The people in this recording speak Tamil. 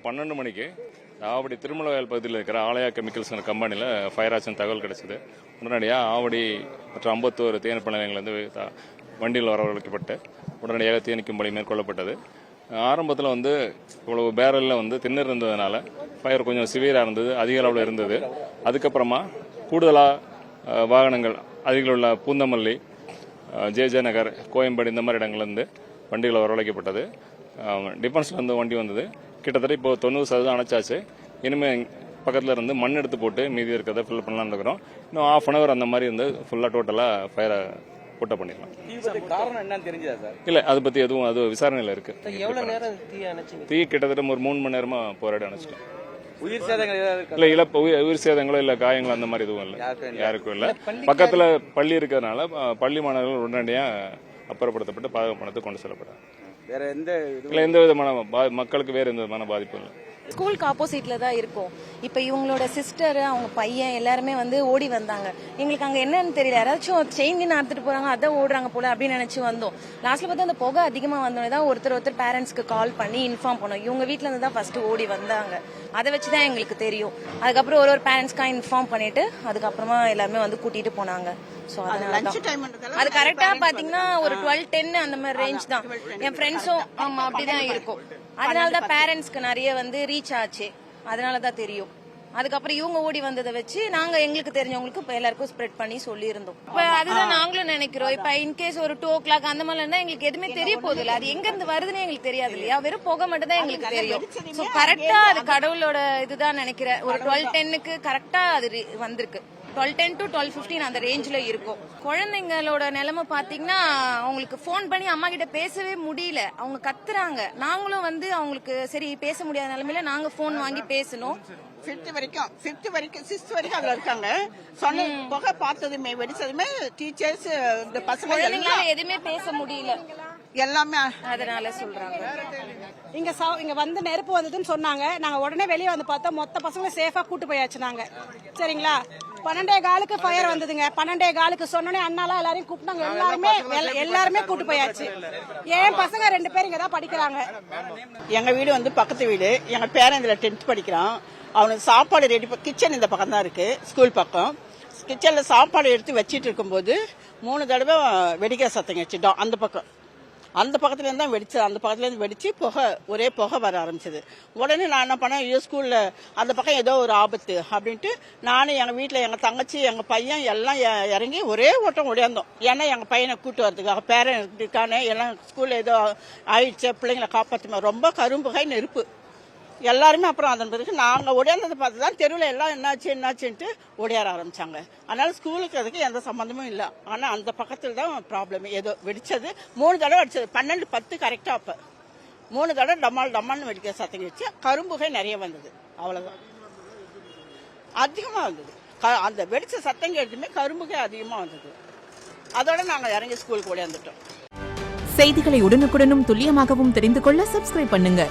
12 மணிக்கு ஆவடி திருமலவயல் பகுதியில் இருக்கிற ஆலயா கெமிக்கல்ஸ் கம்பெனியில் ஃபயர் ஆச்சுன்னு தகவல் கிடைச்சது. உடனடியாக ஆவடி மற்றும் 51 தீயணைப்பு நிலையங்கள்லேருந்து வண்டியில் வரவழைக்கப்பட்டு உடனடியாக தீயணைக்கும் பணி மேற்கொள்ளப்பட்டது. ஆரம்பத்தில் இவ்வளவு பேரலில் திண்ணர் இருந்ததுனால ஃபயர் கொஞ்சம் சிவியராக இருந்தது, அதிக அளவில் இருந்தது. அதுக்கப்புறமா கூடுதலாக வாகனங்கள் அருகில் உள்ள பூந்தமல்லி, ஜே நகர், கோயம்பேடு இந்த மாதிரி இடங்கள்லேருந்து வண்டிகளை வரவழைக்கப்பட்டது. டிஃபென்ஸ்லேருந்து வண்டி வந்தது. கிட்டத்தட்ட இப்போ 90% அணைச்சாச்சு. இனிமேல் பக்கத்தில் இருந்து மண் எடுத்து போட்டு மீதி இருக்கிறத ஃபில் பண்ணலாம்னு இருக்கிறோம். இன்னும் ½ hour அந்த மாதிரி ஃபுல்லாக டோட்டலாக ஃபயரை போட்ட பண்ணிடலாம். காரணம் என்னன்னு தெரிஞ்சதா சார்? இல்லை, அதை பற்றி எதுவும் அது விசாரணையில் இருக்கு. எவ்வளவு நேரம் தீ கிட்டத்தட்ட ஒரு 3 மணி நேரமா போராடி அணைச்சிட்டோம். உயிர் சேதங்கள் இல்லை, உயிர் சேதங்களோ இல்லை காயங்களோ அந்த மாதிரி எதுவும் இல்லை, யாருக்கும் இல்லை. பக்கத்தில் பள்ளி இருக்கிறதுனால பள்ளி மாணவர்கள் உடனடியாக அப்புறப்படுத்தப்பட்டு பாதுகாப்பு கொண்டு செல்லப்பட்டாங்க. வேற எந்த விதமான மக்களுக்கு வேற எந்த விதமான பாதிப்பும் இல்லை. ஸ்கூலுக்கு ஆப்போசிட்ல தான் இருக்கும். இப்ப இவங்களோட சிஸ்டர், அவங்க பையன் எல்லாருமே ஓடி வந்தாங்க. எங்களுக்கு அங்க என்னன்னு தெரியல, யாராச்சும் செயின் நடத்திட்டு போறாங்க, அதான் ஓடுறாங்க போல அப்படின்னு நினைச்சு வந்தோம். லாஸ்ட்ல பார்த்தா அந்த புகை அதிகமா வந்தோடனே தான் ஒருத்தர் பேரண்ட்ஸ்க்கு கால் பண்ணி இன்ஃபார்ம் பண்ணோம். இவங்க வீட்டுல இருந்து தான் ஃபர்ஸ்ட் ஓடி வந்தாங்க. அதை வச்சுதான் எங்களுக்கு தெரியும். அதுக்கப்புறம் ஒரு பேரண்ட்ஸ்க்காக இன்ஃபார்ம் பண்ணிட்டு அதுக்கப்புறமா எல்லாருமே கூட்டிட்டு போனாங்க. அது கரெக்டா பாத்தீங்கன்னா ஒரு 12-10 அந்த மாதிரி ரேஞ்ச் தான். என் ஃப்ரெண்ட்ஸும் ஆமா அப்படிதான் இருக்கும். அதனாலதான் பேரண்ட்ஸ்க்கு நிறைய ரீச் ஆச்சு. அதனாலதான் தெரியும். அதுக்கப்புறம் இவங்க ஓடி வந்ததை வச்சு நாங்க எங்களுக்கு தெரிஞ்சவங்களுக்கு எல்லாருக்கும் ஸ்ப்ரெட் பண்ணி சொல்லியிருந்தோம். இப்ப அதுதான் நாங்களும் நினைக்கிறோம். இப்ப இன்கேஸ் ஒரு 2 o'clock அந்த மாதிரி இருந்தா எங்களுக்கு எதுவுமே தெரிய போகுது இல்ல. அது எங்க இருந்து வருதுன்னு எங்களுக்கு தெரியாது இல்லையா. வெறும் புகை மட்டும் தான் எங்களுக்கு தெரியும். சோ கரெக்டா அது கடவுளோட இதுதான் நினைக்கிறேன். ஒரு 12:10க்கு கரெக்டா அது வந்திருக்கு. 12:10 to 12:15 அந்த ரேஞ்சில இருக்கும். குழந்தைங்களோட நிலைமை பாத்தீங்கன்னா அவங்களுக்கு போன் பண்ணி அம்மா கிட்ட பேசவே முடியல. அவங்க கத்துறாங்க. நாங்களும் அவங்களுக்கு சரி பேச முடியாத நிலைமையில நாங்க போன் வாங்கி பேசணும். 5th வரைக்கும் 6th வரைக்கும் அதுல இருக்காங்க. சொன்ன புகை பார்த்ததுமே வெடிச்சதுமே டீச்சர்ஸ் இந்த பசங்க எதுவுமே பேச முடியல எல்லாமே. அதனால சொல்றாங்க இங்க நெருப்பு வந்ததுன்னு சொன்னாங்க. நாங்க உடனே வெளியே பார்த்தா மொத்த பசங்களும் சேஃபா கூட்டு போயாச்சு. நாங்க சரிங்களா 12:15 ஃபயர் வந்ததுங்க. 12:15 சொன்னோன்னே அண்ணாலாம் எல்லாரையும் கூப்பிட்டாங்க. எல்லாருமே கூட்டு போயாச்சு. என் பசங்க 2 பேர் இங்கதான் படிக்கிறாங்க. எங்க வீடு பக்கத்து வீடு. எங்க பேரன் இதுல 10th படிக்கிறான். அவனுக்கு சாப்பாடு ரெடி, கிச்சன் இந்த பக்கம் தான் இருக்கு, ஸ்கூல் பக்கம். கிச்சன்ல சாப்பாடு எடுத்து வச்சிட்டு இருக்கும்போது 3 தடவை வெடிக்கிற சத்தம் வச்சுட்டோம். அந்த பக்கத்துல இருந்து தான் வெடிச்சு, அந்த பக்கத்துல இருந்து வெடிச்சு ஒரே புகை வர ஆரம்பிச்சது. உடனே நான் என்ன பண்ணேன், ஸ்கூல்ல அந்த பக்கம் ஏதோ ஒரு ஆபத்து அப்படின்ட்டு நானும் எங்க வீட்டுல எங்க தங்கச்சி எங்க பையன் எல்லாம் இறங்கி ஒரே ஓட்டம் ஓடியாந்தோம். ஏன்னா எங்க பையனை கூட்டு வரதுக்காக பேரன் இருக்கானே, எல்லாம் ஸ்கூல்ல ஏதோ ஆயிடுச்சு, பிள்ளைங்களை காப்பாற்றுமா. ரொம்ப கரும்புகை நெருப்பு எல்லாருமே. அப்புறம் அதன் பிறகு நாங்க ஓடியாந்ததை பார்த்து தான் தெருவில் எல்லாம் என்னாச்சுன்ட்டு ஓடியார ஆரம்பிச்சாங்க. அதனால ஸ்கூலுக்கு அதுக்கு எந்த சம்பந்தமும் இல்லை. ஆனா அந்த பக்கத்துல தான் ப்ராப்ளம். ஏதோ வெடிச்சது 3 தடவை அடிச்சது. 12:10 கரெக்டா. அப்ப 3 தடவை டமால்னு வெடிக்க சத்தம் வச்சு கரும்புகை நிறைய வந்தது. அவ்வளவுதான், அதிகமா வந்தது. அந்த வெடிச்ச சத்தம் கேட்டுமே கரும்புகை அதிகமா வந்தது. அதோட நாங்க இறங்கி ஸ்கூலுக்கு ஓடியாந்துட்டோம். செய்திகளை உடனுக்குடனும் துல்லியமாகவும் தெரிந்து கொள்ள சப்ஸ்கிரைப் பண்ணுங்க.